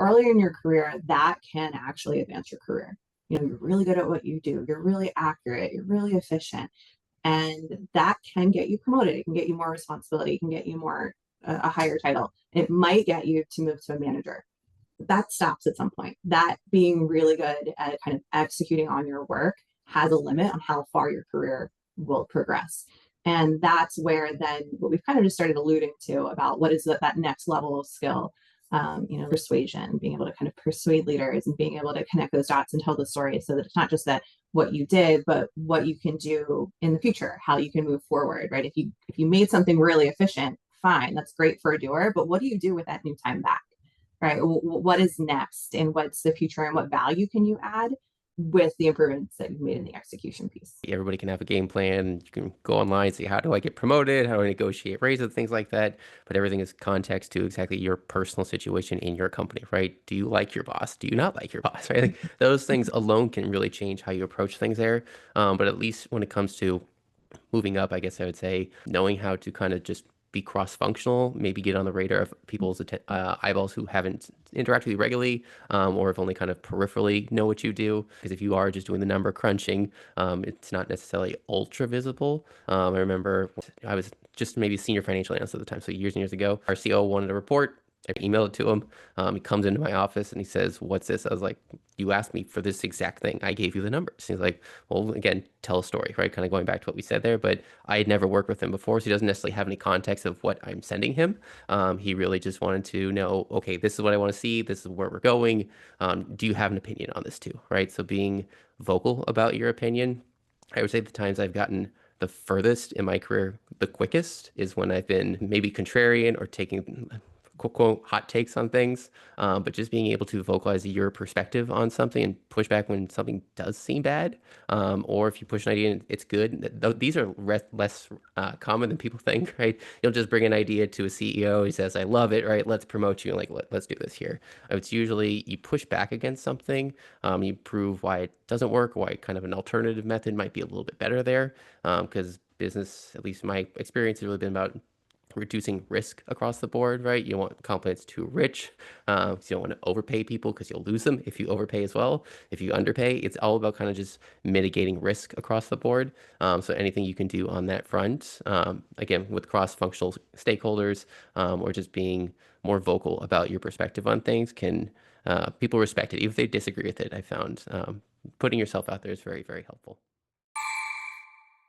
early in your career, that can actually advance your career. You're really good at what you do. You're really accurate. You're really efficient. And that can get you promoted. It can get you more responsibility. It can get you more, a higher title. It might get you to move to a manager. That stops at some point. That being really good at kind of executing on your work has a limit on how far your career will progress. And that's where then what we've kind of just started alluding to about what is that next level of skill, persuasion, being able to kind of persuade leaders and being able to connect those dots and tell the story so that it's not just that what you did, but what you can do in the future, how you can move forward, right? If you made something really efficient, fine, that's great for a doer, but what do you do with that new time back? Right? What is next and what's the future and what value can you add with the improvements that you've made in the execution piece? Everybody can have a game plan. You can go online, see how do I get promoted, how do I negotiate raises, things like that. But everything is context to exactly your personal situation in your company, right? Do you like your boss? Do you not like your boss, right? Like those things alone can really change how you approach things there. But at least when it comes to moving up, I guess I would say knowing how to kind of just be cross-functional, maybe get on the radar of people's eyeballs who haven't interacted with you regularly, or if only kind of peripherally know what you do. Because if you are just doing the number crunching, it's not necessarily ultra visible. I remember I was just maybe senior financial analyst at the time, so years and years ago. Our CEO wanted a report. I emailed it to him. He comes into my office and he says, "What's this?" I was like, "You asked me for this exact thing. I gave you the numbers." He's like, "Well, again, tell a story," right? Kind of going back to what we said there. But I had never worked with him before, so he doesn't necessarily have any context of what I'm sending him. He really just wanted to know, okay, this is what I want to see. This is where we're going. Do you have an opinion on this too, right? So being vocal about your opinion, I would say the times I've gotten the furthest in my career, the quickest, is when I've been maybe contrarian or taking quote, quote hot takes on things, but just being able to vocalize your perspective on something and push back when something does seem bad, or if you push an idea and it's good. These are less common than people think, right? You'll just bring an idea to a CEO. He says, "I love it," right? Let's promote you. Like, let's do this here. It's usually you push back against something, you prove why it doesn't work, why kind of an alternative method might be a little bit better there, because business, at least my experience, has really been about reducing risk across the board, right? You don't want companies too rich, so you don't want to overpay people because you'll lose them if you overpay as well. If you underpay, it's all about kind of just mitigating risk across the board. So anything you can do on that front, again, with cross-functional stakeholders, or just being more vocal about your perspective on things can, people respect it, even if they disagree with it. I found putting yourself out there is very, very helpful.